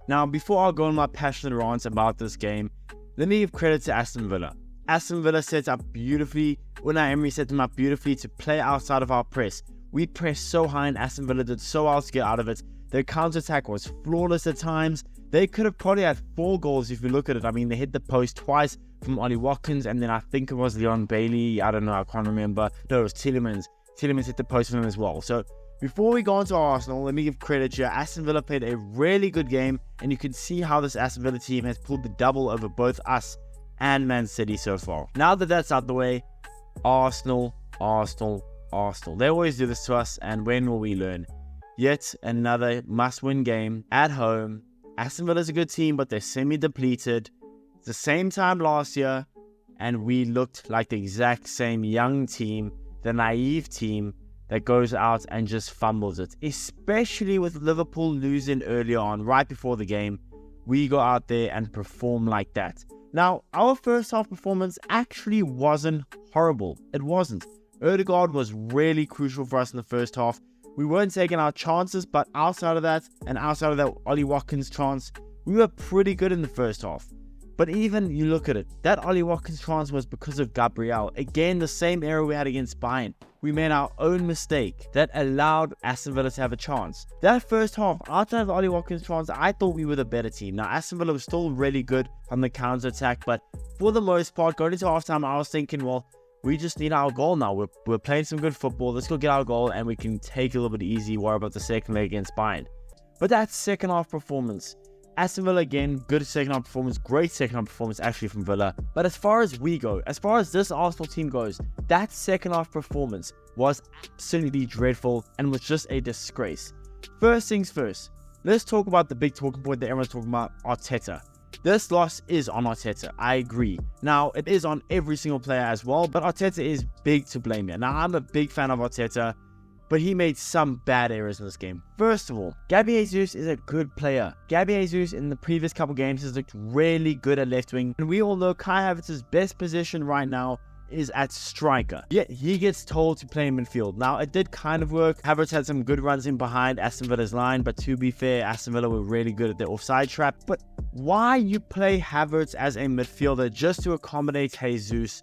Now, before I go on my passionate rants about this game, let me give credit to Aston Villa. Aston Villa set up beautifully. Unai Emery set them up beautifully to play outside of our press. We pressed so high and Aston Villa did so well to get out of it. Their counter-attack was flawless at times. They could have probably had 4 goals if you look at it. I mean, they hit the post twice from Ollie Watkins, and then I think it was Leon Bailey. I don't know, I can't remember. No, it was Tielemans. Tielemans hit the post from him as well. So before we go on to Arsenal, let me give credit here. Aston Villa played a really good game, and you can see how this Aston Villa team has pulled the double over both us and Man City so far. Now that that's out the way, Arsenal. They always do this to us, and when will we learn? Yet another must-win game at home. Aston Villa is a good team, but they're semi-depleted. It's the same time last year, and we looked like the exact same young team, the naive team that goes out and just fumbles it. Especially with Liverpool losing earlier on, right before the game. We go out there and perform like that. Now, our first half performance actually wasn't horrible. It wasn't. Odegaard was really crucial for us in the first half. We weren't taking our chances, but outside of that, and outside of that Ollie Watkins chance, we were pretty good in the first half. But even you look at it, that Ollie Watkins chance was because of Gabriel. Again, the same error we had against Bayern. We made our own mistake that allowed Aston Villa to have a chance. That first half, outside of the Ollie Watkins chance, I thought we were the better team. Now, Aston Villa was still really good on the counter-attack, but for the most part, going into halftime, I was thinking, well, we just need our goal now. We're playing some good football. Let's go get our goal and we can take it a little bit easy, worry about the second leg against Bayern. But that second half performance, Aston Villa again, good second half performance, great second half performance actually from Villa. But as far as we go, as far as this Arsenal team goes, that second half performance was absolutely dreadful and was just a disgrace. First things first, let's talk about the big talking point that everyone's talking about, Arteta. This loss is on Arteta, I agree. Now, it is on every single player as well, but Arteta is big to blame here. Now, I'm a big fan of Arteta, but he made some bad errors in this game. First of all, Gabby Jesus is a good player. Gabby Jesus in the previous couple games has looked really good at left wing, and we all know Kai Havertz's best position right now is at striker. Yet he gets told to play in midfield. Now, it did kind of work. Havertz had some good runs in behind Aston Villa's line, but to be fair, Aston Villa were really good at the offside trap. But why you play Havertz as a midfielder just to accommodate Jesus,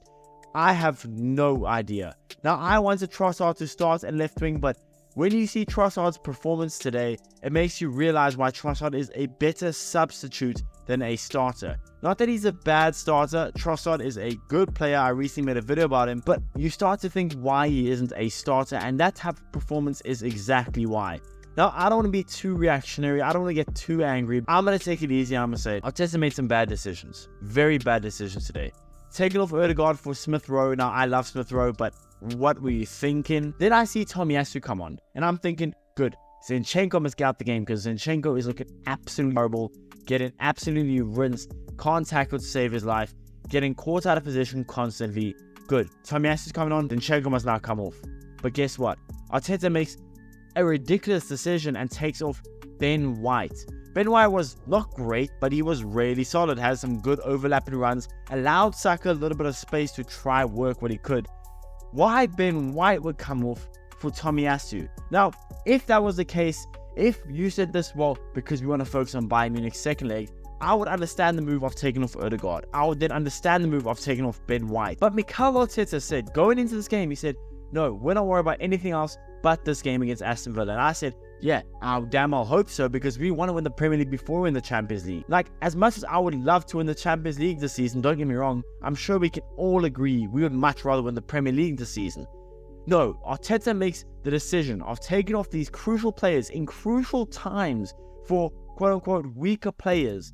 I have no idea. Now, I wanted Trossard to start at left wing, but when you see Trossard's performance today, it makes you realize why Trossard is a better substitute than a starter. Not that he's a bad starter, Trossard is a good player. I recently made a video about him, but you start to think why he isn't a starter, and that type of performance is exactly why. Now, I don't want to be too reactionary, I don't want to get too angry. I'm going to take it easy, I'm going to say Arteta made some bad decisions. Very bad decisions today. Taking off Odegaard for Smith Rowe. Now, I love Smith Rowe, but what were you thinking? Then I see Tomiyasu come on, and I'm thinking, good. Zinchenko must get out the game because Zinchenko is looking absolutely horrible, getting absolutely rinsed, can't tackle to save his life, getting caught out of position constantly. Good. Tomiyasu's coming on, Zinchenko must now come off. But guess what? Arteta makes a ridiculous decision and takes off Ben White. Ben White was not great, but he was really solid, has some good overlapping runs, allowed Saka a little bit of space to try work what he could. Why Ben White would come off for Tomiyasu? Now, if that was the case, if you said this, well, because we want to focus on Bayern Munich's second leg, I would understand the move of taking off Odegaard. I would then understand the move of taking off Ben White. But Mikel Arteta said, going into this game, he said, no, we're not worried about anything else but this game against Aston Villa. And I said, yeah, I'll hope so, because we want to win the Premier League before we win the Champions League. Like, as much as I would love to win the Champions League this season, don't get me wrong, I'm sure we can all agree we would much rather win the Premier League this season. No, Arteta makes the decision of taking off these crucial players in crucial times for quote-unquote weaker players.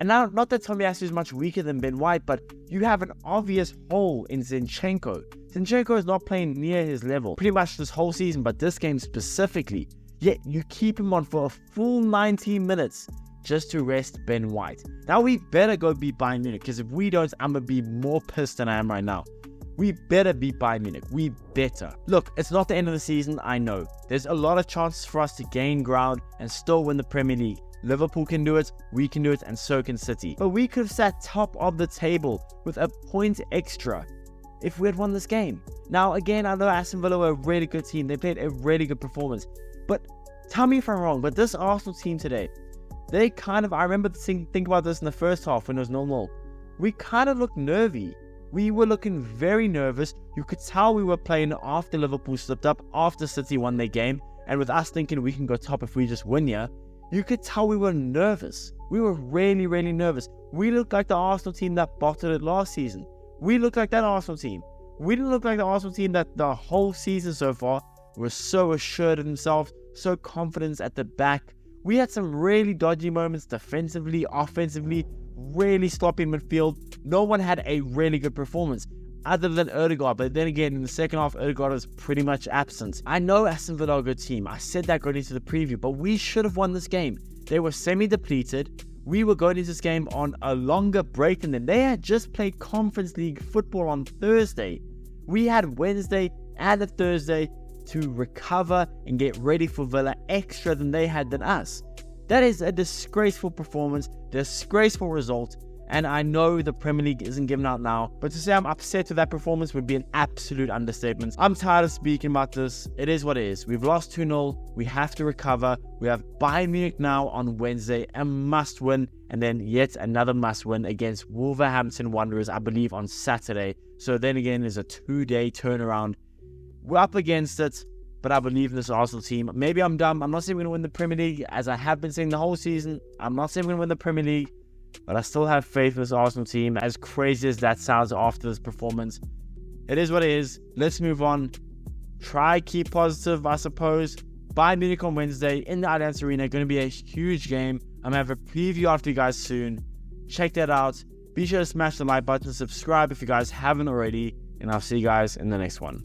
And now, not that Tomiyasu is much weaker than Ben White, but you have an obvious hole in Zinchenko. Zinchenko is not playing near his level pretty much this whole season, but this game specifically. Yet you keep him on for a full 90 minutes just to rest Ben White. Now we better go beat Bayern Munich, because if we don't, I'm going to be more pissed than I am right now. We better beat Bayern Munich. We better. Look, it's not the end of the season, I know. There's a lot of chances for us to gain ground and still win the Premier League. Liverpool can do it, we can do it, and so can City. But we could have sat top of the table with a point extra if we had won this game. Now, again, I know Aston Villa were a really good team. They played a really good performance. But tell me if I'm wrong, but this Arsenal team today, I remember think about this in the first half when it was 0-0. We kind of looked nervy. We were looking very nervous. You could tell we were playing after Liverpool slipped up, after City won their game, and with us thinking we can go top if we just win here, you could tell we were nervous. We were really, really nervous. We looked like the Arsenal team that bottled it last season. We looked like that Arsenal team. We didn't look like the Arsenal team that the whole season so far was so assured of themselves, so confident at the back. We had some really dodgy moments defensively, offensively, really sloppy midfield. No one had a really good performance other than Odegaard, but then again in the second half Odegaard was pretty much absent. I know Aston Villa are a good team. I said that going into the preview, but we should have won this game. They were semi-depleted. We were going into this game on a longer break than them. They had just played Conference League football on Thursday. We had Wednesday and a Thursday to recover and get ready for Villa extra than they had than us. That is a disgraceful performance, disgraceful result, and I know the Premier League isn't given out now, but to say I'm upset with that performance would be an absolute understatement. I'm tired of speaking about this. It is what it is. We've lost 2-0. We have to recover. We have Bayern Munich now on Wednesday, a must win, and then yet another must win against Wolverhampton Wanderers, I believe, on Saturday. So then again, there's a 2-day turnaround. We're up against it, but I believe in this Arsenal team. Maybe I'm dumb. I'm not saying we're going to win the Premier League, as I have been saying the whole season. I'm not saying we're going to win the Premier League, but I still have faith in this Arsenal team, as crazy as that sounds after this performance. It is what it is. Let's move on. Try keep positive, I suppose. Bayern Munich on Wednesday in the Allianz Arena. Going to be a huge game. I'm going to have a preview after you guys soon. Check that out. Be sure to smash the like button, subscribe if you guys haven't already, and I'll see you guys in the next one.